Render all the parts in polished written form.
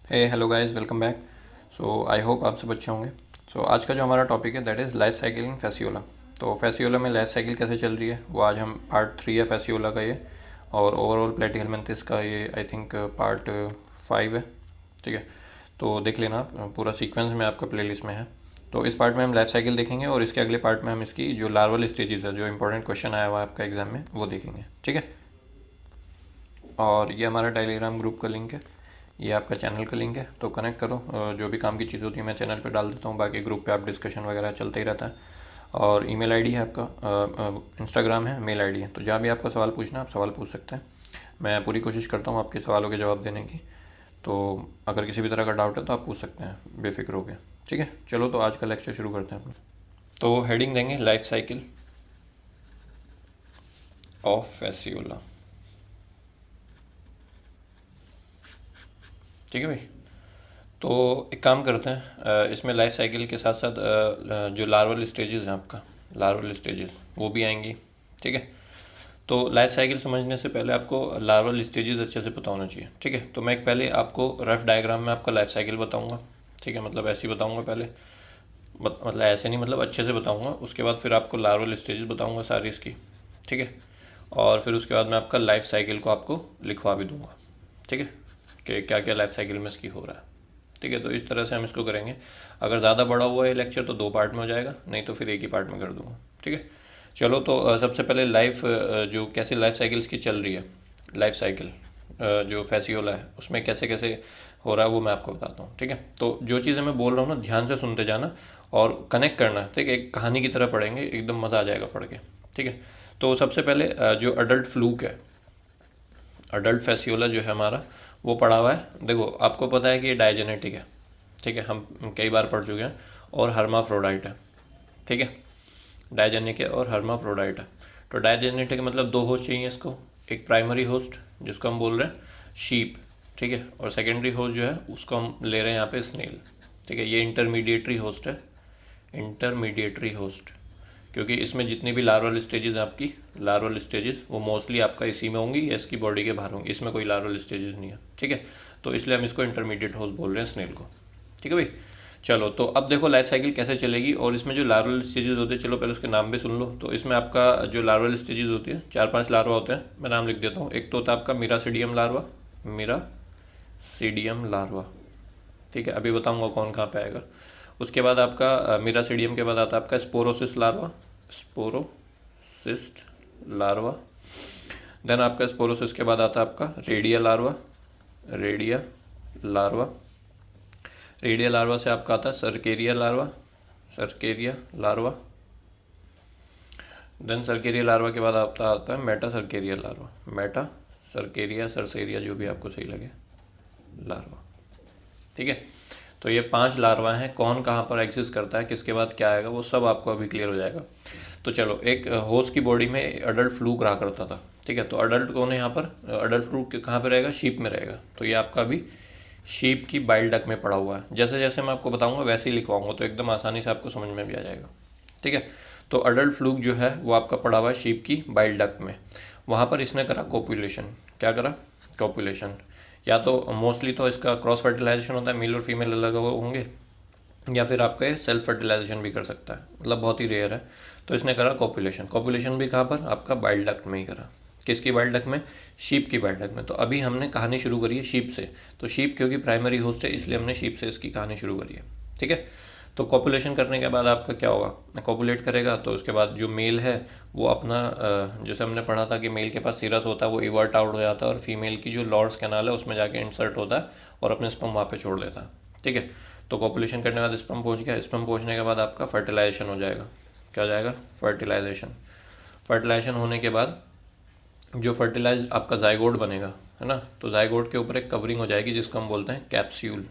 Hello guys, welcome back. So I hope आप सब अच्छे होंगे। आज का जो हमारा टॉपिक है that is life cycle in Fasciola. तो फेसियोला में लाइफ साइकिल कैसे चल रही है वो आज हम पार्ट 3 है फेसियोला का ये। और ओवरऑल प्लेटिहेलमिंथेस का ये आई थिंक पार्ट 5 है। ठीक है, तो देख लेना आप, पूरा सीक्वेंस में आपका प्लेलिस्ट में है। तो इस पार्ट में हम लाइफ साइकिल देखेंगे और इसके अगले पार्ट में हम इसकी जो लार्वल स्टेजेस है, जो इंपॉर्टेंट क्वेश्चन आया हुआ है आपका एग्जाम में, वो देखेंगे। ठीक है, और ये हमारा टेलीग्राम ग्रुप का लिंक है, ये आपका चैनल का लिंक है, तो कनेक्ट करो। जो भी काम की चीज़ होती है मैं चैनल पे डाल देता हूँ, बाकी ग्रुप पे आप डिस्कशन वगैरह चलता ही रहता है। और ईमेल आईडी है आपका, इंस्टाग्राम है, मेल आईडी है, तो जहाँ भी आपका सवाल पूछना आप सवाल पूछ सकते हैं। मैं पूरी कोशिश करता हूँ आपके सवालों के जवाब देने की। तो अगर किसी भी तरह का डाउट है तो आप पूछ सकते हैं बेफिक्र हो गया। ठीक है, चलो तो आज का लेक्चर शुरू करते हैं अपना। तो हेडिंग देंगे लाइफ साइकिल ऑफ फैसियोला। ठीक है भाई, तो एक काम करते हैं, इसमें लाइफ साइकिल के साथ साथ जो लार्वल स्टेजेस हैं आपका, लार्वल स्टेजेस वो भी आएंगी। ठीक है, तो लाइफ साइकिल समझने से पहले आपको लार्वल स्टेजेस अच्छे से पता होना चाहिए। ठीक है, तो मैं एक पहले आपको रफ डायग्राम में आपका लाइफ साइकिल बताऊंगा। ठीक है, मतलब ऐसे ही बताऊंगा पहले, मतलब ऐसे नहीं, मतलब अच्छे से बताऊंगा। उसके बाद फिर आपको लार्वल स्टेजेस बताऊंगा सारी इसकी। ठीक है, और फिर उसके बाद मैं आपका लाइफ साइकिल को आपको लिखवा भी दूंगा। ठीक है, कि क्या क्या लाइफ साइकिल में इसकी हो रहा है। ठीक है, तो इस तरह से हम इसको करेंगे। अगर ज़्यादा बड़ा हुआ है लेक्चर तो दो पार्ट में हो जाएगा, नहीं तो फिर एक ही पार्ट में कर दूंगा। ठीक है, चलो तो सबसे पहले लाइफ, जो कैसे लाइफ साइकिल्स की चल रही है, लाइफ साइकिल जो फैसियोला है उसमें कैसे कैसे हो रहा है वो मैं आपको बताता हूँ। ठीक है, तो जो चीज़ें मैं बोल रहा हूँ ना, ध्यान से सुनते जाना और कनेक्ट करना। ठीक है, एक कहानी की तरह पढ़ेंगे, एकदम मज़ा आ जाएगा पढ़ के। ठीक है, तो सबसे पहले जो अडल्ट फ्लूक है, अडल्ट फैसियोला जो है हमारा, वो पढ़ा हुआ है। देखो आपको पता है कि ये डायजेनेटिक है। ठीक है, हम कई बार पढ़ चुके हैं। और हर्माफ्रोडाइट है। ठीक है, डायजेनिक है और हर्माफ्रोडाइट है। तो डायजेनेटिक मतलब दो होस्ट चाहिए इसको। एक प्राइमरी होस्ट जिसको हम बोल रहे हैं शीप। ठीक है, और सेकेंडरी होस्ट जो है उसको हम ले रहे हैं यहाँ पे स्नेल। ठीक है, ये इंटरमीडिएटरी होस्ट है, इंटरमीडिएटरी होस्ट। क्योंकि इसमें जितनी भी लार्वल स्टेजेस हैं आपकी, लार्वल स्टेजेस वो मोस्टली आपका इसी में होंगी या इसकी बॉडी के बाहर होंगी, इसमें कोई लार्वल स्टेजेस नहीं है। ठीक है, तो इसलिए हम इसको इंटरमीडिएट होस्ट बोल रहे हैं स्नेल को। ठीक है भाई, चलो तो अब देखो लाइफ साइकिल कैसे चलेगी। और इसमें जो लार्वल स्टेजेस होते हैं, चलो पहले उसके नाम भी सुन लो। तो इसमें आपका जो लार्वल स्टेजेस होती है, चार पांच लार्वा होते हैं, मैं नाम लिख देता हूँ। एक तो होता है आपका मिरासीडियम लार्वा, मिरासीडियम लार्वा। ठीक है, अभी बताऊंगा कौन कहाँ पे आएगा। उसके बाद आपका मिरासीडियम के बाद आता है आपका sporocyst larva, sporocyst larva. Then आपका स्पोरोसिस के बाद आता है आपका redia larva, redia larva. Redia larva से आपका आता है cercaria larva, cercaria larva. Then cercaria larva के बाद आपका आता है metacercaria larva, metacercaria cercaria जो भी आपको सही लगे, लार्वा। ठीक है, तो ये पांच लार्वा हैं। कौन कहाँ पर एग्जिस्ट करता है, किसके बाद क्या आएगा, वो सब आपको अभी क्लियर हो जाएगा। तो चलो, एक होस्ट की बॉडी में अडल्ट फ्लूक रहा करता था। ठीक है, तो अडल्ट कौन है यहाँ पर, अडल्ट फ्लूक कहाँ पे रहेगा, शीप में रहेगा। तो ये आपका अभी शीप की बाइल डक में पड़ा हुआ है। जैसे जैसे मैं आपको बताऊंगा वैसे ही लिखवाऊंगा, तो एकदम आसानी से आपको समझ में भी आ जाएगा। ठीक है, तो अडल्ट फ्लूक जो है वो आपका पड़ा हुआ है शीप की बाइल डक में। वहाँ पर इसने करा कॉपुलेशन। क्या करा, कॉपुलेशन। या तो मोस्टली तो इसका क्रॉस फर्टिलाइजेशन होता है, मेल और फीमेल अलग होंगे, या फिर आपका ये सेल्फ फर्टिलाइजेशन भी कर सकता है, मतलब बहुत ही रेयर है। तो इसने करा कॉपुलेशन। कॉपुलेशन भी कहाँ पर, आपका बाइल डक्ट में ही करा। किसकी बाइल डक्ट में, शीप की बाइल डक्ट में। तो अभी हमने कहानी शुरू करी है शीप से। तो शीप क्योंकि प्राइमरी होस्ट है इसलिए हमने शीप से इसकी कहानी शुरू करी है। ठीक है, तो कॉपुलेशन करने के बाद आपका क्या होगा, कॉपुलेट करेगा तो उसके बाद जो मेल है वो अपना, जैसे हमने पढ़ा था कि मेल के पास सीरस होता है वो इवर्ट आउट हो जाता है, और फीमेल की जो लॉर्ड्स कैनाल है उसमें जाके इंसर्ट होता है और अपने स्पर्म वहाँ पे छोड़ देता है। ठीक है, तो कॉपुलेशन करने के बाद स्पर्म पहुँच गया। स्पर्म पहुँचने के बाद आपका फर्टिलाइजेशन हो जाएगा। क्या हो जाएगा, फर्टिलाइजेशन। फर्टिलाइजेशन होने के बाद जो फर्टिलाइज आपका जाइगोट बनेगा, है ना, तो जाइगोट के ऊपर एक कवरिंग हो जाएगी जिसको हम बोलते हैं कैप्सूल।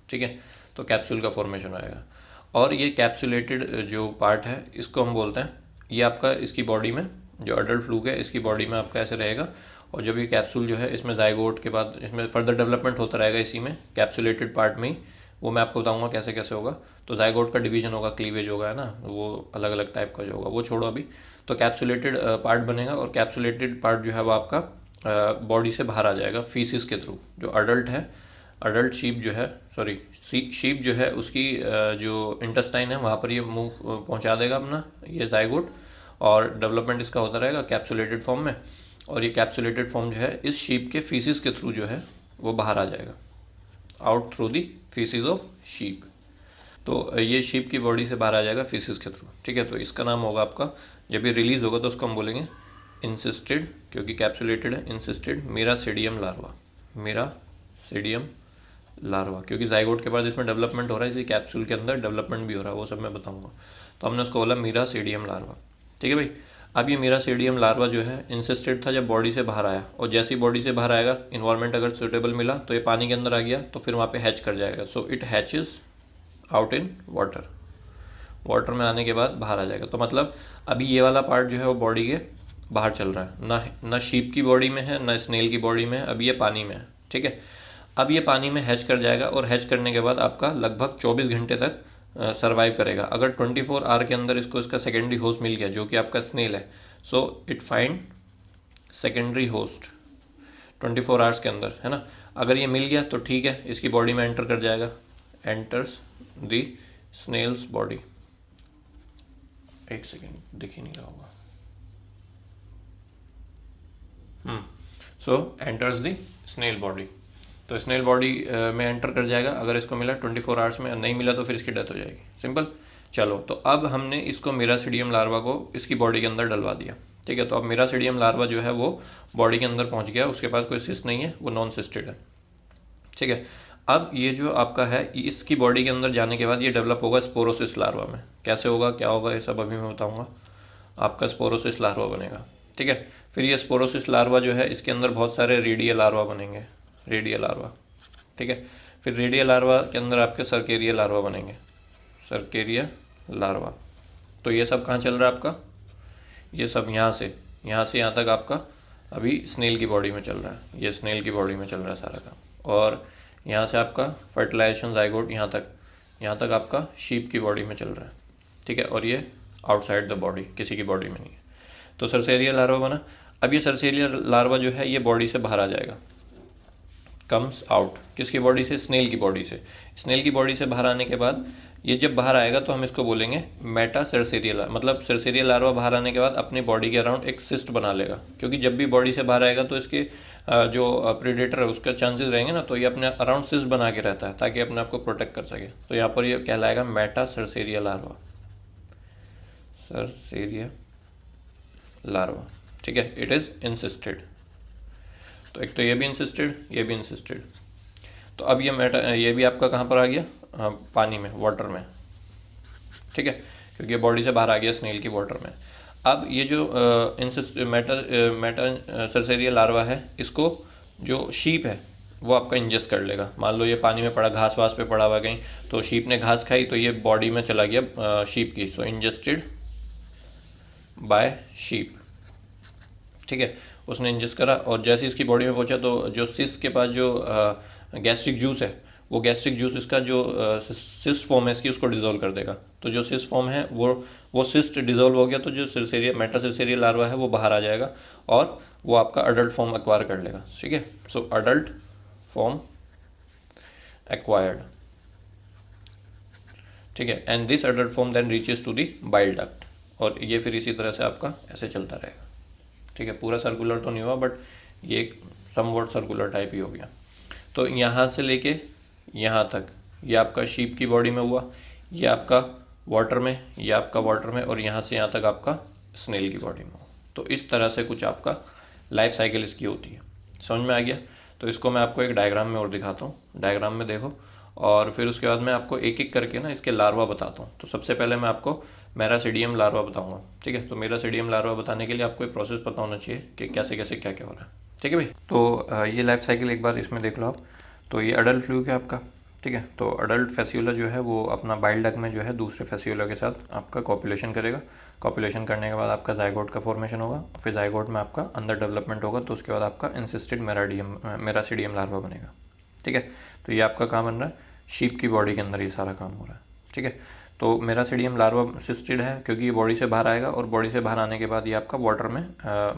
ठीक है, तो कैप्सूल का फॉर्मेशन आएगा। और ये कैप्सुलेटेड जो पार्ट है इसको हम बोलते हैं, ये आपका इसकी बॉडी में जो अडल्ट फ्लूक है इसकी बॉडी में आपका ऐसे रहेगा। और जब ये कैप्सूल जो है इसमें जाइगोट के बाद इसमें फर्दर डेवलपमेंट होता रहेगा इसी में कैप्सुलेटेड पार्ट में ही। वो मैं आपको बताऊंगा कैसे कैसे होगा। तो जाइगोट का डिवीजन होगा, क्लीवेज होगा, है ना, वो अलग अलग टाइप का जो होगा वो छोड़ो अभी। तो कैप्सुलेटेड पार्ट बनेगा, और कैप्सुलेटेड पार्ट जो है वो आपका बॉडी से बाहर आ जाएगा फीसिस के थ्रू। जो अडल्ट है अडल्ट शीप जो है, सॉरी शीप जो है उसकी जो इंटेस्टाइन है वहाँ पर ये मुंह पहुँचा देगा अपना ये जाइगोट, और डेवलपमेंट इसका होता रहेगा कैप्सुलेटेड फॉर्म में, और ये कैप्सुलेटेड फॉर्म जो है इस शीप के फीसिस के थ्रू जो है वो बाहर आ जाएगा, out through the faeces of sheep. तो ये शीप की बॉडी से बाहर आ जाएगा फीसिस के थ्रू, ठीक है। तो इसका नाम होगा आपका, जब ये रिलीज होगा तो उसको हम बोलेंगे इंसिस्टेड, क्योंकि कैप्सुलेटेड है, insisted miracidium larva, miracidium larva, क्योंकि जाइगोट के बाद इसमें डेवलपमेंट हो रहा है, इसी कैप्सूल के अंदर डेवलपमेंट भी हो रहा है, वो सब मैं बताऊंगा। तो हमने उसको बोला मीरासीडियम लार्वा, ठीक है भाई। अब ये मीरासीडियम लार्वा जो है इंसिस्टेड था जब बॉडी से बाहर आया, और जैसे ही बॉडी से बाहर आएगा, इन्वायरमेंट अगर सूटेबल मिला तो ये पानी के अंदर आ गया, तो फिर वहाँ पे हैच कर जाएगा। So it hatches out in water, water में आने के बाद बाहर आ जाएगा। तो मतलब अभी ये वाला पार्ट जो है वो बॉडी के बाहर चल रहा है, ना शीप की बॉडी में है, ना स्नेल की बॉडी में है, अभी ये पानी में है, ठीक है। अब ये पानी में हैच कर जाएगा, और हैच करने के बाद आपका लगभग 24 घंटे तक सर्वाइव करेगा। अगर 24 आवर के अंदर इसको इसका सेकेंडरी होस्ट मिल गया जो कि आपका स्नेल है, so it find secondary host 24 hours के अंदर, है ना। अगर ये मिल गया तो ठीक है, इसकी बॉडी में एंटर कर जाएगा, एंटर्स द स्नेल्स बॉडी। एक सेकेंड, दिख ही नहीं रहा होगा। सो एंटर्स द स्नेल बॉडी, तो स्नेल बॉडी में एंटर कर जाएगा। अगर इसको मिला 24 आवर्स में, नहीं मिला तो फिर इसकी डेथ हो जाएगी, सिंपल। चलो, तो अब हमने इसको मीरासीडियम लार्वा को इसकी बॉडी के अंदर डलवा दिया, ठीक है। तो अब मीरासीडियम लार्वा जो है वो बॉडी के अंदर पहुंच गया, उसके पास कोई सिस्ट नहीं है, वो नॉन सिस्टेड है, ठीक है। अब ये जो आपका है, इसकी बॉडी के अंदर जाने के बाद ये डेवलप होगा स्पोरोसिस लार्वा में। कैसे होगा, क्या होगा, ये सब अभी मैं बताऊंगा। आपका स्पोरोसिस लार्वा बनेगा, ठीक है। फिर ये स्पोरोसिस लार्वा जो है इसके अंदर बहुत सारे रेडियल लार्वा बनेंगे, रेडियल लार्वा, ठीक है। फिर रेडियल लार्वा के अंदर आपके सर्केरिया लार्वा बनेंगे, सर्केरिया लार्वा। तो ये सब कहाँ चल रहा है आपका, ये सब यहाँ से यहाँ तक आपका अभी स्नेल की बॉडी में चल रहा है, ये स्नेल की बॉडी में चल रहा है सारा काम। और यहाँ से आपका फर्टिलाइजेशन जाइगोट यहाँ तक आपका शीप की बॉडी में चल रहा है, ठीक है। और ये आउटसाइड द बॉडी, किसी की बॉडी में नहीं है। तो सरसेरिया लार्वा बना। अब ये सरसेरिया लार्वा जो है ये बॉडी से बाहर आ जाएगा, कम्स आउट, किसकी बॉडी से, स्नेल की बॉडी से। स्नेल की बॉडी से बाहर आने के बाद ये जब बाहर आएगा तो हम इसको बोलेंगे मेटा सरसेरिया, मतलब सरसेरिया लार्वा बाहर आने के बाद अपनी बॉडी के अराउंड एक सिस्ट बना लेगा, क्योंकि जब भी बॉडी से बाहर आएगा तो इसके जो प्रीडेटर है उसका चांसेस रहेंगे ना, तो ये अपने अराउंड सिस्ट बना के रहता है ताकि अपने आप को प्रोटेक्ट कर सके। तो यहाँ पर ये कहलाएगा मेटा सरसेरिया लार्वा, सरसेरिया लार्वा, ठीक है। It is insisted. तो एक तो ये भी इंसिस्टेड, ये भी इंसिस्टेड। तो अब ये भी आपका कहाँ पर आ गया, पानी में, वाटर में, ठीक है, क्योंकि ये बॉडी से बाहर आ गया स्नेल की वाटर में। अब ये जो मेटा सरसेरिया लार्वा है, इसको जो शीप है वो आपका इंजेस्ट कर लेगा। मान लो ये पानी में पड़ा, घास वास पे पड़ा हुआ कहीं, तो शीप ने घास खाई तो ये बॉडी में चला गया शीप की, सो इंजेस्टेड बाय शीप, ठीक है। उसने इंजेस्ट करा, और जैसे ही इसकी बॉडी में पहुंचा तो जो सिस्ट के पास जो गैस्ट्रिक जूस है, वो गैस्ट्रिक जूस इसका जो सिस्ट फॉर्म है इसकी उसको डिजोल्व कर देगा। तो जो सिस्ट फॉर्म है वो सिस्ट डिजोल्व हो गया, तो जो सरसेरिया मेटा सरसेरिया लार्वा है वो बाहर आ जाएगा, और वो आपका अडल्ट फॉर्म एक्वायर कर लेगा, ठीक है। सो अडल्ट फॉर्म एक्वायर्ड, ठीक है। And this adult form then reaches to the bile duct, और ये फिर इसी तरह से आपका ऐसे चलता रहेगा, ठीक है। पूरा सर्कुलर तो नहीं हुआ, बट ये एक समवॉट सर्कुलर टाइप ही हो गया। तो यहाँ से लेके यहाँ तक ये आपका शीप की बॉडी में हुआ, ये आपका वाटर में, ये आपका वाटर में, और यहाँ से यहाँ तक आपका स्नेल की बॉडी में हुआ। तो इस तरह से कुछ आपका लाइफ साइकिल इसकी होती है। समझ में आ गया? तो इसको मैं आपको एक डायग्राम में और दिखाता हूँ, डायग्राम में देखो, और फिर उसके बाद मैं आपको एक एक करके ना इसके लार्वा बताता हूँ। तो सबसे पहले मैं आपको मेरासीडियम लार्वा बताऊंगा, ठीक है। तो मेरासीडियम लार्वा बताने के लिए आपको एक प्रोसेस पता होना चाहिए कि कैसे कैसे क्या क्या हो रहा है, ठीक है भाई। तो ये लाइफ साइकिल एक बार इसमें देख लो आप। तो ये अडल्ट फ्लूक है आपका, ठीक है। तो अडल्ट फेसियोला जो है वो अपना बाइल डक्ट में जो है दूसरे फेसियोला के साथ आपका कॉपुलेशन करेगा। कॉपुलेशन करने के बाद आपका जाइगोट का फॉर्मेशन होगा, फिर जाइगोट में आपका अंदर डेवलपमेंट होगा, तो उसके बाद आपका इंसिस्टेड मेरासीडियम लार्वा बनेगा, ठीक है। तो ये आपका काम बन रहा है, शीप की बॉडी के अंदर ये सारा काम हो रहा है, ठीक है। तो मेरासीडियम लार्वा सिस्टेड है क्योंकि ये बॉडी से बाहर आएगा, और बॉडी से बाहर आने के बाद ये आपका वाटर में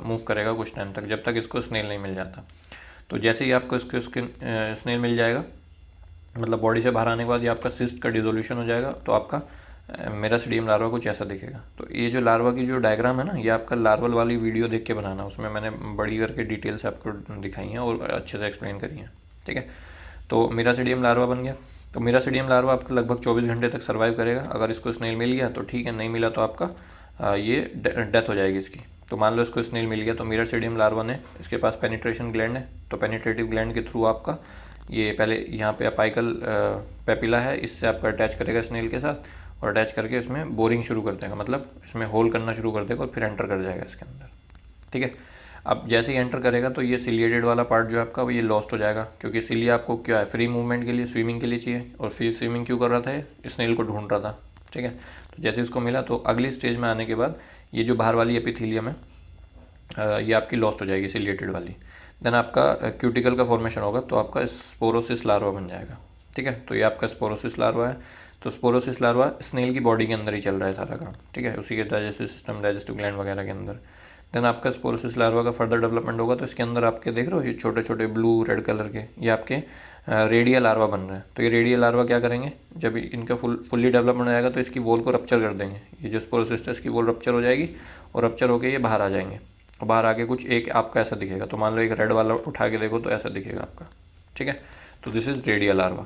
मूव करेगा कुछ टाइम तक, जब तक इसको स्नेल नहीं मिल जाता। तो जैसे ही आपको इसको स्नेल मिल जाएगा मतलब बॉडी से बाहर आने के बाद ये आपका सिस्ट का डिसोल्यूशन हो जाएगा, तो आपका मेरासीडियम लार्वा कुछ ऐसा दिखेगा। तो ये जो लार्वा की जो डायग्राम है ना, ये आपका लार्वल वाली वीडियो देख के बनाना, उसमें मैंने बड़ी करके डिटेल से आपको दिखाई हैं और अच्छे से एक्सप्लेन करी हैं, ठीक है। तो मेरासीडियम लार्वा बन गया। तो मेरासीडियम लार्वा आपका लगभग 24 घंटे तक सर्वाइव करेगा। अगर इसको स्नेल मिल गया तो ठीक है, नहीं मिला तो आपका ये डेथ हो जाएगी इसकी। तो मान लो इसको स्नेल मिल गया, तो मेरासीडियम लार्वा ने, इसके पास पेनिट्रेशन ग्लैंड है, तो पेनिट्रेटिव ग्लैंड के थ्रू आपका ये पहले यहाँ पे अपाइकल पेपिला है, इससे आपका अटैच करेगा स्नेल के साथ, और अटैच करके इसमें बोरिंग शुरू कर देगा, मतलब इसमें होल करना शुरू कर देगा और फिर एंटर कर जाएगा इसके अंदर, ठीक है। अब जैसे ही एंटर करेगा तो ये सिलिएटेड वाला पार्ट जो है आपका वो ये लॉस्ट हो जाएगा, क्योंकि सिलिया आपको क्या है, फ्री मूवमेंट के लिए, स्विमिंग के लिए चाहिए, और फ्री स्विमिंग क्यों कर रहा था, स्नेल को ढूंढ रहा था, ठीक है। तो जैसे इसको मिला तो अगली स्टेज में आने के बाद ये जो बाहर वाली एपिथीलियम है ये आपकी लॉस्ट हो जाएगी, सिलिएटेड वाली। देन आपका क्यूटिकल का फॉर्मेशन होगा, तो आपका स्पोरोसिस लार्वा बन जाएगा, ठीक है। तो ये आपका स्पोरोसिस लार्वा है। तो स्पोरोसिस लार्वा स्नेल की बॉडी के अंदर ही चल रहा है सारा काम, ठीक है, उसी के डाइजेस्टिव सिस्टम, डाइजेस्टिव ग्लैंड वगैरह के अंदर। देन आपका स्पोरोसिस लार्वा का फर्दर डेवलपमेंट होगा, तो इसके अंदर आपके देख रहे हो ये छोटे छोटे ब्लू रेड कलर के, ये आपके रेडियल लार्वा बन रहे हैं। तो ये रेडियल लार्वा क्या करेंगे, जब इनका फुल्ली डेवलपमेंट हो जाएगा तो इसकी वॉल को रप्चर कर देंगे, ये जो स्पोरोसिस है इसकी वॉल रप्चर हो जाएगी, और रप्चर होकर ये बाहर आ जाएंगे, और बाहर आके कुछ एक आपका ऐसा दिखेगा। तो मान लो एक रेड वाला उठा के देखो तो ऐसा दिखेगा आपका, ठीक है। तो दिस इज रेडियल लार्वा।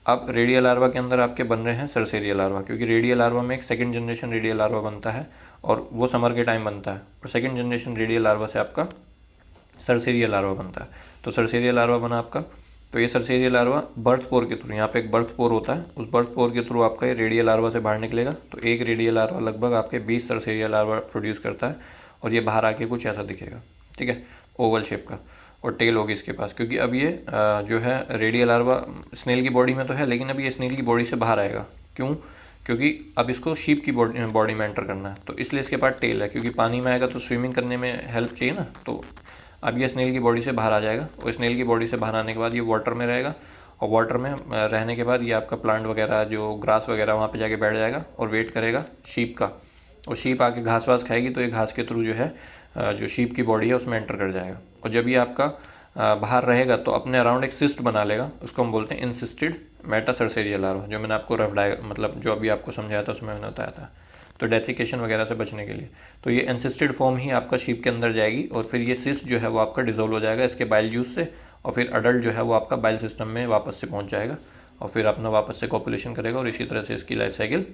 अब रेडियल लार्वा के अंदर आपके बन रहे हैं सरसेरियल लार्वा, क्योंकि रेडियल लार्वा में एक सेकंड जनरेशन रेडियल लार्वा बनता है, और वो समर के टाइम बनता है, और सेकंड जनरेशन रेडियल लार्वा से आपका सरसेरियल लार्वा बनता है। तो सरसेरियल लार्वा बना आपका। तो ये सरसेरियल लार्वा बर्थ पोर के थ्रू, यहाँ पे एक बर्थ पोर होता है, उस बर्थ पोर के थ्रू आपका ये रेडियल लार्वा से बाहर निकलेगा। तो एक रेडियल लार्वा लगभग आपके 20 सरसेरियल लार्वा प्रोड्यूस करता है, और ये बाहर आके कुछ ऐसा दिखेगा, ठीक है, ओवल शेप का, और टेल होगी इसके पास, क्योंकि अब ये जो है रेडियल लार्वा स्नेल की बॉडी में तो है, लेकिन अब ये स्नेल की बॉडी से बाहर आएगा। क्यों? क्योंकि अब इसको शीप की बॉडी में एंटर करना है, तो इसलिए इसके पास टेल है, क्योंकि पानी में आएगा तो स्विमिंग करने में हेल्प चाहिए ना। तो अब ये स्नेल की बॉडी से बाहर आ जाएगा, और स्नेल की बॉडी से बाहर आने के बाद ये वाटर में रहेगा, और वाटर में रहने के बाद ये आपका प्लांट वगैरह जो ग्रास वगैरह वहाँ पे जाके बैठ जाएगा और वेट करेगा शीप का, और शीप आके घास वास खाएगी, तो ये घास के थ्रू जो है जो शीप की बॉडी है उसमें एंटर कर जाएगा। और जब ये आपका बाहर रहेगा तो अपने अराउंड एक सिस्ट बना लेगा, उसको हम बोलते हैं इंसिस्टेड मेटासरसेरियल लार्वा, जो मैंने आपको मतलब जो अभी आपको समझाया था उसमें मैंने बताया था। तो डेथिकेशन वगैरह से बचने के लिए तो ये एंसिस्टेड फॉर्म ही आपका शीप के अंदर जाएगी, और फिर ये सिस्ट जो है वो आपका डिजोल्व हो जाएगा इसके बाइल जूस से, और फिर अडल्ट जो है वो आपका बाइल सिस्टम में वापस से पहुंच जाएगा, और फिर अपना वापस से कॉपुलेशन करेगा, और इसी तरह से इसकी लाइफ साइकिल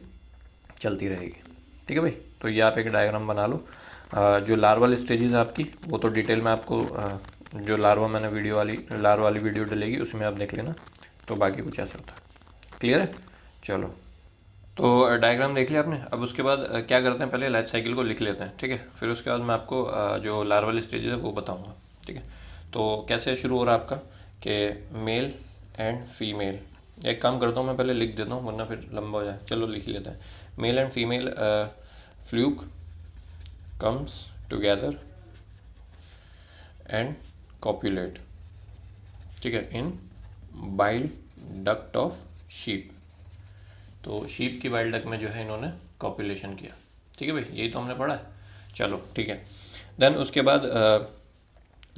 चलती रहेगी, ठीक है भाई। तो ये आप एक डायग्राम बना लो। जो लार्वल स्टेजेस है आपकी, वो तो डिटेल में आपको जो लार्वा मैंने लार्वा वाली वीडियो डलेगी उसमें आप देख लेना। तो बाकी कुछ ऐसा होता है, क्लियर है। चलो, तो डायग्राम देख लिया आपने। अब उसके बाद क्या करते हैं, पहले लाइफ साइकिल को लिख लेते हैं, ठीक है, फिर उसके बाद मैं आपको जो लार्वल स्टेजेस है वो बताऊंगा, ठीक है। तो कैसे शुरू हो रहा है आपका कि मेल एंड फीमेल, एक काम करता हूँ मैं पहले लिख देता हूँ वरना फिर लंबा हो जाए। चलो लिख ही लेते हैं। Male and female fluke comes together and copulate, ठीक है, इन बाइल डक्ट ऑफ शीप। तो शीप की बाइल डक्ट में जो है इन्होंने कॉपुलेशन किया, ठीक है भाई, यही तो हमने पढ़ा है। चलो ठीक है। देन उसके बाद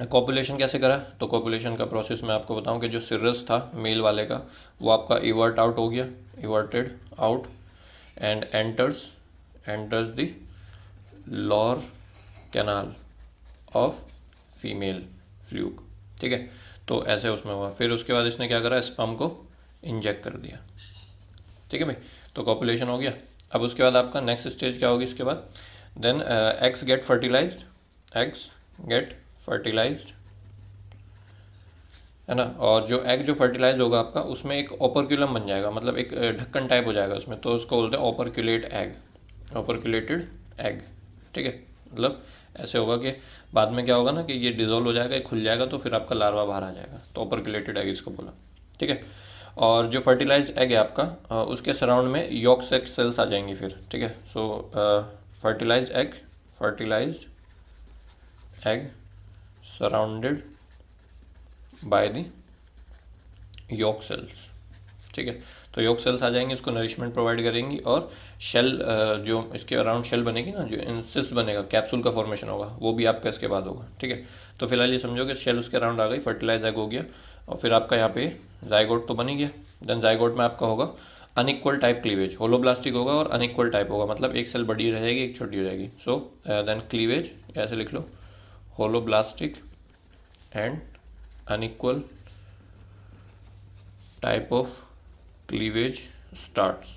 कॉपुलेशन कैसे करा, तो कॉपुलेशन का प्रोसेस मैं आपको बताऊं कि जो सिरस था मेल वाले का वो आपका इवर्ट आउट हो गया, everted out, and enters the lower canal of female fluke, ठीक है। तो ऐसे उसमें हुआ। फिर उसके बाद इसने क्या करा, स्पर्म को इंजेक्ट कर दिया, ठीक है भाई। तो कॉपुलेशन हो गया। अब उसके बाद आपका नेक्स्ट स्टेज क्या होगी इसके बाद, देन एग्स गेट फर्टिलाइज्ड, है ना। और जो एग जो फर्टिलाइज होगा आपका उसमें एक ओपर्क्यूलम बन जाएगा, मतलब एक ढक्कन टाइप हो जाएगा उसमें, तो उसको बोलते हैं ओपर्क्यूलेटेड एग, ठीक है। मतलब ऐसे होगा कि बाद में क्या होगा ना कि ये डिजोल्व हो जाएगा, खुल जाएगा, तो फिर आपका लार्वा बाहर आ जाएगा, तो ओपर्क्यूलेटेड एग इसको बोला, ठीक है। और जो फर्टिलाइज्ड एग है आपका उसके सराउंड में यॉक सेक्स सेल्स आ जाएंगी फिर, ठीक है। So fertilised egg surrounded by the yolk cells, ठीक है। तो यॉक सेल्स आ जाएंगे, इसको नरिशमेंट प्रोवाइड करेंगी, और शेल जो इसके अराउंड शेल बनेगी ना, जो इंसिस्ट बनेगा, कैप्सूल का फॉर्मेशन होगा, वो भी आपका इसके बाद होगा, ठीक है। तो फिलहाल ये समझो कि शेल उसके अराउंड आ गई, फर्टिलाइज एग हो गया, और फिर आपका यहाँ पे जाइगोट तो बन ही गया। देन जाइगोट में आपका होगा अनइक्वल टाइप क्लीवेज, होलोब्लास्टिक होगा और अनइक्वल टाइप होगा, मतलब एक सेल बड़ी रहेगी एक छोटी रहेगी। सो देन क्लीवेज ऐसे लिख लो, holoblastic and unequal type of cleavage starts.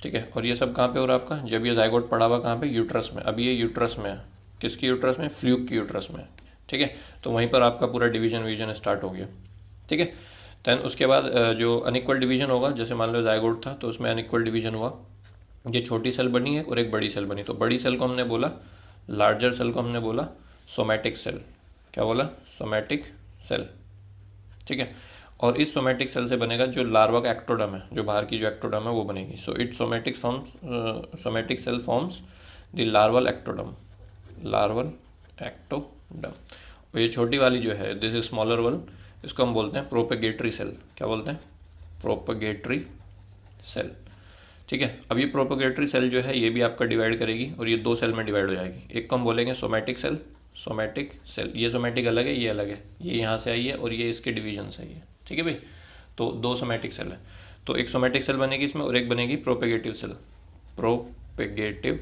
ठीक है, और ये सब कहाँ पे हो रहा है आपका, जब ये जाइगोट पड़ा हुआ कहाँ पे, यूट्रस में। अभी ये यूट्रस में है, किसकी यूट्रस में, फ्लूक की यूट्रस में। ठीक है, तो वहीं पर आपका पूरा डिवीजन स्टार्ट हो गया। ठीक है, दैन उसके बाद जो अनइक्वल डिवीजन होगा, जैसे मान लो जाइगोट था तो उसमें अनइक्वल डिवीजन हुआ, ये छोटी सेल बनी है और एक बड़ी सेल बनी, तो बड़ी सेल को हमने बोला, लार्जर सेल को हमने बोला सोमैटिक सेल। क्या बोला, सोमैटिक सेल। ठीक है, और इस सोमैटिक सेल से बनेगा जो लार्वा का एक्टोडम है, जो बाहर की जो एक्टोडम है वो बनेगी। So it somatic forms, somatic cell forms the larval ectoderm, larval ectoderm. और ये छोटी वाली जो है, दिस इज स्मॉलर वन, इसको हम बोलते हैं प्रोपेगेटरी सेल। क्या बोलते हैं, प्रोपेगेटरी सेल। ठीक है, अब ये प्रोपेगेटरी सेल जो है ये भी आपका डिवाइड करेगी और ये दो सेल में डिवाइड हो जाएगी। एक को हम बोलेंगे सोमैटिक सेल, सोमैटिक सेल, ये सोमैटिक अलग है, ये अलग है, ये यहाँ से आई है और ये इसके डिवीजन से आई है। ठीक है भाई, तो दो सोमैटिक सेल है, तो एक सोमैटिक सेल बनेगी इसमें और एक बनेगी प्रोपेगेटिव सेल, प्रोपेगेटिव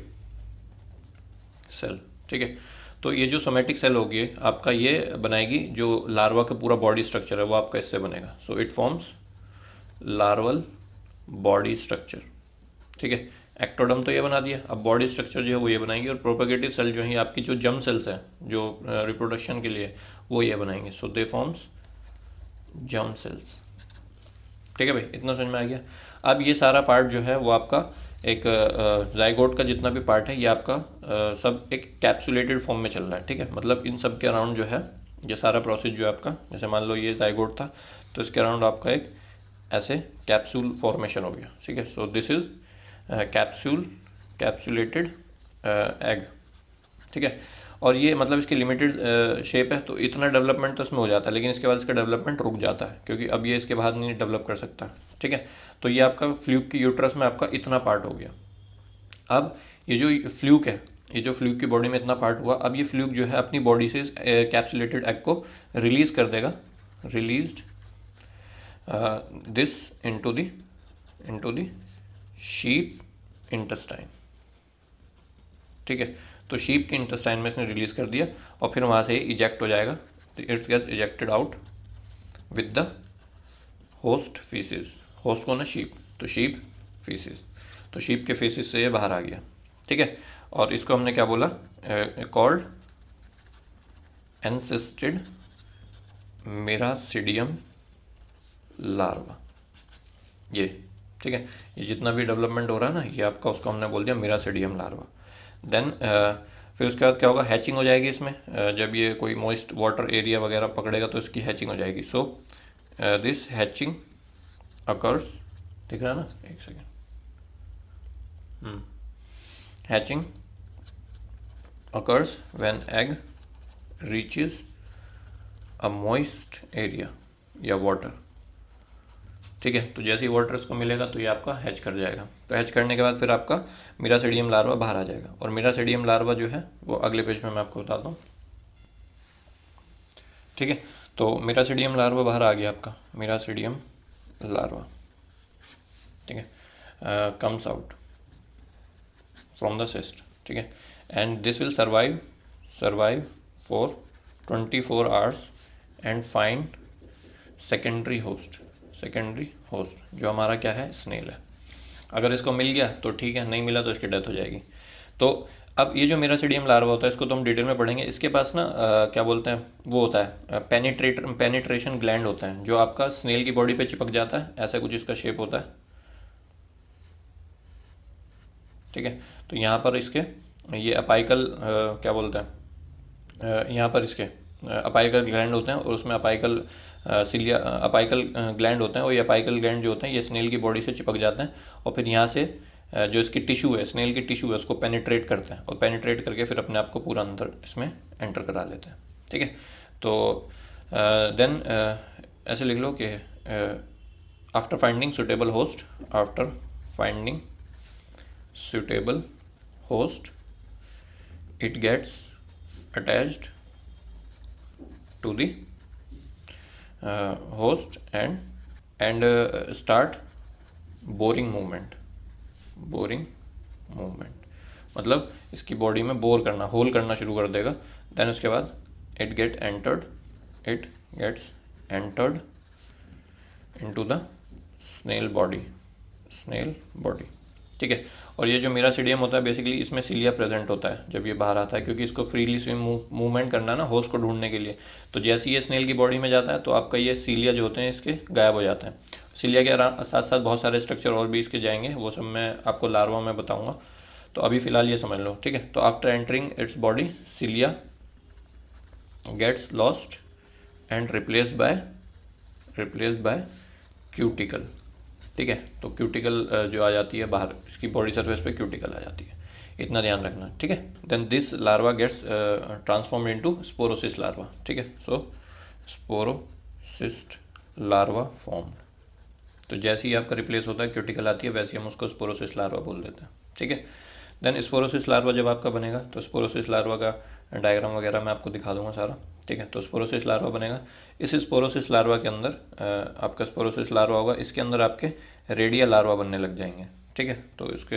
सेल। ठीक है, तो ये जो सोमैटिक सेल होगी आपका, ये बनाएगी जो लार्वा का पूरा बॉडी स्ट्रक्चर है वो आपका इससे बनेगा। So it forms larval body structure. ठीक है, एक्टोडम तो ये बना दिया, अब बॉडी स्ट्रक्चर जो है वो ये बनाएंगे, और प्रोपेगेटिव सेल जो है आपकी जो जर्म सेल्स हैं जो रिप्रोडक्शन के लिए, वो ये बनाएंगे। सो दे फॉर्म्स जर्म सेल्स। ठीक है भाई, इतना समझ में आ गया। अब ये सारा पार्ट जो है वो आपका एक जाइगोट का जितना भी पार्ट है ये आपका सब एक कैप्सुलेटेड फॉर्म में चल रहा है। ठीक है, मतलब इन सब के अराउंड जो है ये सारा प्रोसेस जो है आपका, जैसे मान लो ये जाइगोट था तो इसके अराउंड आपका एक ऐसे कैप्सूल फॉर्मेशन हो गया। ठीक है, so this is capsule, capsulated egg. ठीक है, और ये मतलब इसकी लिमिटेड शेप है, तो इतना डेवलपमेंट तो इसमें हो जाता है, लेकिन इसके बाद इसका डेवलपमेंट रुक जाता है क्योंकि अब ये इसके बाद नहीं डेवलप कर सकता। ठीक है, तो ये आपका फ्लूक की यूट्रस में आपका इतना पार्ट हो गया। अब ये जो फ्लूक है, ये जो फ्लूक की बॉडी में इतना पार्ट हुआ, अब ये फ्लूक जो है अपनी बॉडी से कैप्सुलेटेड एग को रिलीज कर देगा, released this into the sheep intestine. ठीक है, तो शीप के इंटेस्टाइन में इसने रिलीज कर दिया और फिर वहाँ से इजेक्ट हो जाएगा, तो it's gets ejected out with the host faeces. Host कौन है, शीप, तो शीप फीसिस, तो शीप के फीसिस से ये बाहर आ गया। ठीक है, और इसको हमने क्या बोला, कॉल्ड एनसिस्टेड मिरासिडियम लार्वा। ये ठीक है, ये जितना भी डेवलपमेंट हो रहा है ना ये आपका, उसको हमने बोल दिया मिरासिडियम लार्वा। देन फिर उसके बाद क्या होगा, हैचिंग हो जाएगी इसमें। जब ये कोई मॉइस्ट वाटर एरिया वगैरह पकड़ेगा तो इसकी हैचिंग हो जाएगी। सो दिस हैचिंग अकर्स, दिख रहा है ना, एक second, hatching occurs when egg reaches a moist area या वाटर। ठीक है, तो जैसे ही वाटर इसको मिलेगा तो ये आपका हैच कर जाएगा। तो हैच करने के बाद फिर आपका मिरासिडियम लार्वा बाहर आ जाएगा, और मिरासिडियम लार्वा जो है वो अगले पेज में मैं आपको बताता हूँ। ठीक है, तो मिरासिडियम लार्वा बाहर आ गया आपका, मिरासिडियम लार्वा। ठीक है, comes out from the cyst. ठीक है, and this will survive for 24 hours and find secondary host, secondary host जो हमारा क्या है, स्नेल है। अगर इसको मिल गया तो ठीक है, नहीं मिला तो इसकी डेथ हो जाएगी। तो अब ये जो मिरासिडियम लार्वा होता है इसको तो हम डिटेल में पढ़ेंगे। इसके पास ना क्या बोलते हैं, वो होता है पेनिट्रेशन ग्लैंड होता है जो आपका स्नेल की बॉडी पे चिपक जाता है, ऐसा कुछ इसका शेप होता है। ठीक है, तो यहाँ पर इसके ये अपाइकल क्या बोलते हैं, यहाँ पर इसके अपाइकल ग्लैंड होते हैं और उसमें अपाइकल सिलिया अपाइकल ग्लैंड होते हैं, और ये अपाइकल ग्लैंड जो होते हैं ये स्नेल की बॉडी से चिपक जाते हैं और फिर यहाँ से जो इसकी टिश्यू है, स्नेल की टिश्यू है, उसको पेनिट्रेट करते हैं और पेनिट्रेट करके फिर अपने आप को पूरा अंदर इसमें एंटर करा लेते हैं। ठीक है, तो देन ऐसे लिख लो कि after finding suitable host, after finding suitable host it gets attached to the host and start boring movement. Boring movement मतलब इसकी बॉडी में बोर करना, होल करना शुरू कर देगा। देन उसके बाद it gets entered into the snail body. ठीक है। और ये जो मीरासीडियम होता है बेसिकली इसमें सीलिया प्रेजेंट होता है जब ये बाहर आता है, क्योंकि इसको फ्रीली स्विम मूवमेंट करना है ना होस्ट को ढूंढने के लिए। तो जैसे ही ये स्नेल की बॉडी में जाता है तो आपका ये सीलिया जो होते हैं इसके गायब हो जाते हैं। सीलिया के साथ साथ बहुत सारे स्ट्रक्चर और भी इसके जाएंगे, वो सब मैं आपको लार्वा में बताऊंगा। तो अभी फ़िलहाल ये समझ लो, ठीक है। तो after entering its body cilia gets lost and replaced by cuticle. ठीक है। तो क्यूटिकल जो आ जाती है बाहर, इसकी बॉडी सर्फेस पे क्यूटिकल आ जाती है, इतना ध्यान रखना। ठीक है। Then this larva gets transformed into sporocyst larva. ठीक है। So sporocyst larva form. तो जैसे ही आपका रिप्लेस होता है क्यूटिकल आती है, वैसे ही हम उसको स्पोरोसिस लार्वा बोल देते हैं। ठीक है। देन स्पोरोसिस लार्वा जब आपका बनेगा तो स्पोरोसिस लार्वा का डायग्राम वगैरह मैं आपको दिखा दूंगा सारा। ठीक है। तो स्पोरोसिस लार्वा बनेगा। इस स्पोरोसिस लार्वा के अंदर आपका स्पोरोसिस लार्वा होगा, इसके अंदर आपके रेडिया लार्वा बनने लग जाएंगे। ठीक है। तो इसके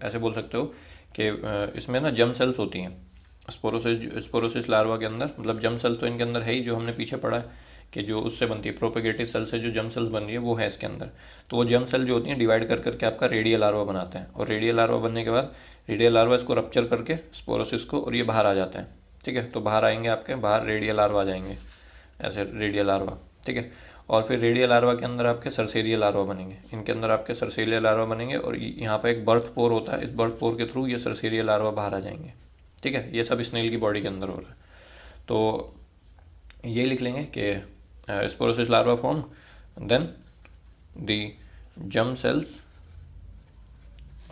ऐसे बोल सकते हो कि इसमें ना जर्म सेल्स होती हैं स्पोरोसिस लार्वा के अंदर। मतलब जर्म सेल्स तो इनके अंदर है ही, जो हमने पीछे पढ़ा है कि जो उससे बनती है प्रोपेगेटिव सेल से जो जर्म सेल्स बन रही है वो है इसके अंदर। तो वो जर्म सेल जो होती हैं डिवाइड कर करके आपका रेडियल लार्वा बनाते हैं, और रेडियल लार्वा बनने के बाद रेडियल लार्वा इसको रप्चर करके स्पोरोसिस को, और ये बाहर आ जाते हैं। ठीक है। तो बाहर आएंगे आपके, बाहर रेडियल लार्वा आ जाएंगे ऐसे रेडियल लार्वा। ठीक है। और फिर रेडियल लार्वा के अंदर आपके सरसेरियल लार्वा बनेंगे, इनके अंदर आपके सरसेरियल लार्वा बनेंगे, और यहाँ पे एक बर्थ पोर होता है, इस बर्थ पोर के थ्रू ये सरसेरियल लार्वा बाहर आ जाएंगे। ठीक है। ये सब स्नेल की बॉडी के अंदर हो रहा है। तो ये लिख लेंगे कि sporocyst larva form, then the germ cells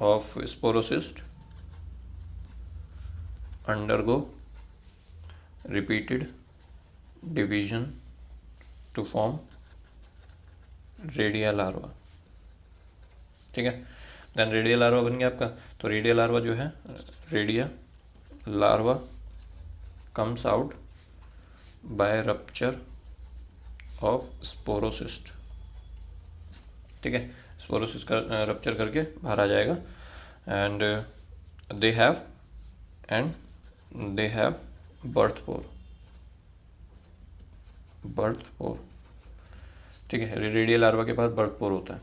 of sporocyst undergo repeated division to form redia larva. ठीक है। देन रेडिया लार्वा बन गया आपका। तो रेडिया लार्वा जो है, redia larva comes out by rupture of sporocyst. ठीक है। स्पोरोसिस का रप्चर करके बाहर आ जाएगा। And they have birth pore. ठीक है। रेडियल लार्वा के पास बर्थ पोर होता है।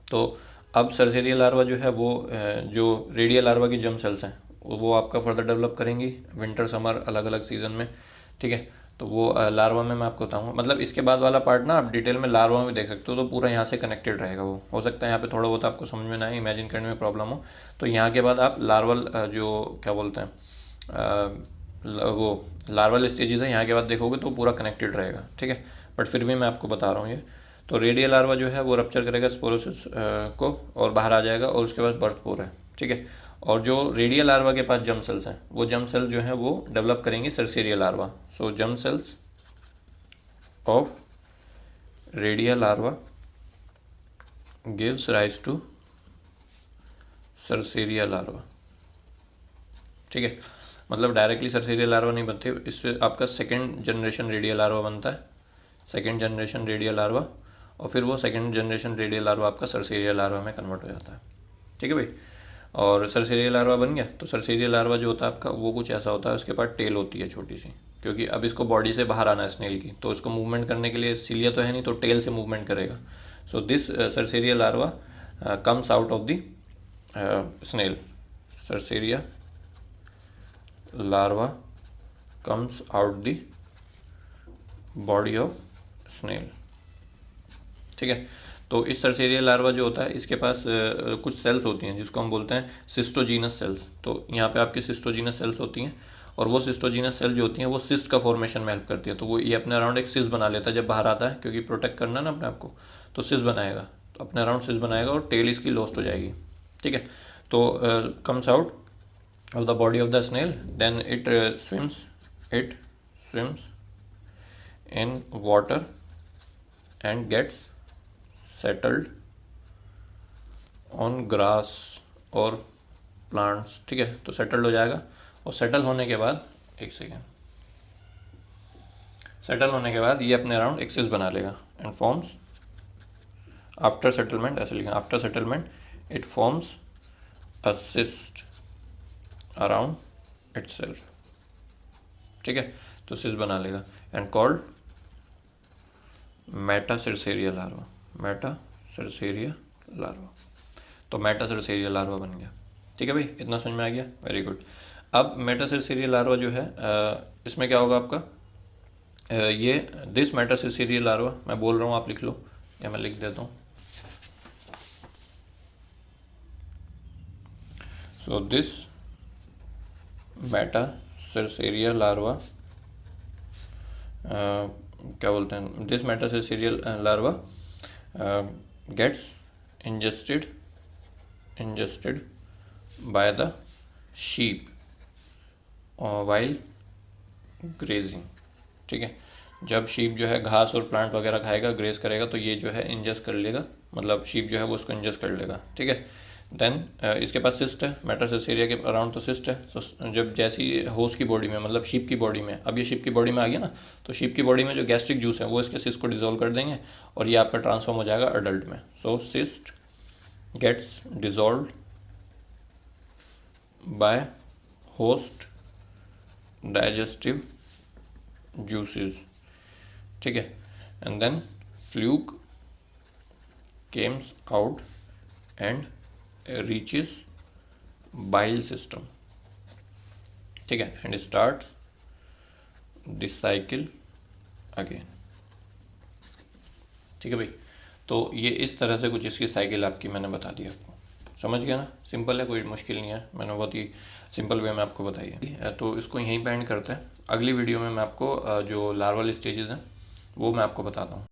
तो अब सरसेरियल लार्वा जो है वो जो रेडियल लार्वा की जर्म सेल्स हैं वो आपका फर्दर डेवलप करेंगी विंटर समर अलग अलग सीजन में। ठीक है। तो वो लार्वा में मैं आपको बताऊंगा। मतलब इसके बाद वाला पार्ट ना आप डिटेल में लार्वा में देख सकते हो, तो पूरा यहाँ से कनेक्टेड रहेगा। वो हो सकता है यहाँ पे थोड़ा बहुत आपको समझ में ना आए, इमेजिन करने में प्रॉब्लम हो, तो यहाँ के बाद आप लार्वल जो क्या बोलते हैं वो लार्वल स्टेजेस है, यहाँ के बाद देखोगे तो पूरा कनेक्टेड रहेगा। ठीक है। बट फिर भी मैं आपको बता रहा हूँ ये। तो रेडियल लार्वा जो है वो रप्चर करेगा स्पोरोसिस को और बाहर आ जाएगा, और उसके बाद बर्थ पोर है। ठीक है। और जो रेडियल लार्वा के पास जर्म सेल्स हैं वो जर्म सेल जो है वो डेवलप करेंगे cercarial larva. So germ cells of radial larva gives rise to cercarial larva. ठीक है। मतलब डायरेक्टली सरसेरियल लार्वा नहीं बनते, इससे आपका सेकेंड जनरेशन रेडियल लार्वा बनता है, सेकेंड जनरेशन रेडियल लार्वा, और फिर वो सेकेंड जनरेशन रेडियल लार्वा आपका सरसेरियल लार्वा में कन्वर्ट हो जाता है। ठीक है भाई। और सरसेरियल लार्वा बन गया। तो सरसेरियल लार्वा जो होता है आपका वो कुछ ऐसा होता है, उसके पास टेल होती है छोटी सी, क्योंकि अब इसको बॉडी से बाहर आना है स्नेल की, तो इसको मूवमेंट करने के लिए सीलिया तो है नहीं, तो टेल से मूवमेंट करेगा। So this cercarial larva comes out of the snail. Cercaria larva comes out the body of snail. ठीक है। तो इस सरसेरियल लार्वा जो होता है इसके पास कुछ सेल्स होती हैं जिसको हम बोलते हैं सिस्टोजीनस सेल्स। तो यहाँ पे आपकी सिस्टोजीनस सेल्स होती हैं, और वो सिस्टोजीनस सेल जो होती हैं वो सिस्ट का फॉर्मेशन में हेल्प करती है। तो वो ये अपने अराउंड एक सिस्ट बना लेता है जब बाहर आता है, क्योंकि प्रोटेक्ट करना ना अपने आप को, तो सिस्ट बनाएगा, तो अपने अराउंड सिस्ट बनाएगा और टेल इसकी लॉस्ट हो जाएगी। ठीक है। तो comes out of the body of the snail, then it swims in water and gets settled on grass और plants। ठीक है। तो सेटल्ड हो जाएगा, और सेटल होने के बाद एक सेकेंड, सेटल होने के बाद ये अपने अराउंड एक सिस्ट बना लेगा एंड फॉर्म्स आफ्टर सेटलमेंट, ऐसे लिखा, after settlement it forms a cyst around itself. ठीक है, तो सिस्ट बना लेगा एंड कॉल्ड मेटासेरेसिया लार्वा, मेटासेरेसिया लार्वा। तो मेटासेरेसिया लार्वा बन गया। ठीक है भाई, इतना समझ में आ गया, वेरी गुड। अब मेटासेरेसिया लार्वा जो है इसमें क्या होगा आपका, ये दिस मेटासेरेसिया लार्वा, मैं बोल रहा हूँ आप लिख लो या मैं लिख देता हूँ। सो दिस मेटासेरेसिया लार्वा, क्या बोलते हैं, this metacercaria larva gets ingested by the sheep while grazing। ठीक है, जब शीप जो है घास और प्लांट वगैरह खाएगा, ग्रेज करेगा, तो ये जो है इंजेस्ट कर लेगा, मतलब शीप जो है वो उसको इंजेस्ट कर लेगा। ठीक है, देन इसके पास सिस्ट है, मेटासेरेसिया के अराउंड तो सिस्ट है। तो जब जैसी होस्ट की बॉडी में, मतलब शीप की बॉडी में, अब ये शीप की बॉडी में आ गया ना, तो शीप की बॉडी में जो गैस्ट्रिक जूस है वो इसके सिस्ट को डिजोल्व कर देंगे और ये आपका ट्रांसफॉर्म हो जाएगा अडल्ट में। So cyst gets dissolve by host digestive juices। ठीक है, and then fluke comes out and reaches bile system। ठीक है, and starts this cycle again। ठीक है भाई, तो ये इस तरह से कुछ इसकी साइकिल आपकी मैंने बता दी आपको, समझ गया ना, सिंपल है, कोई मुश्किल नहीं है, मैंने बहुत ही सिंपल वे में आपको बताई है। तो इसको यहीं पे एंड करते हैं, अगली वीडियो में मैं आपको जो लार्वल स्टेजेस हैं वो मैं आपको बताता हूँ।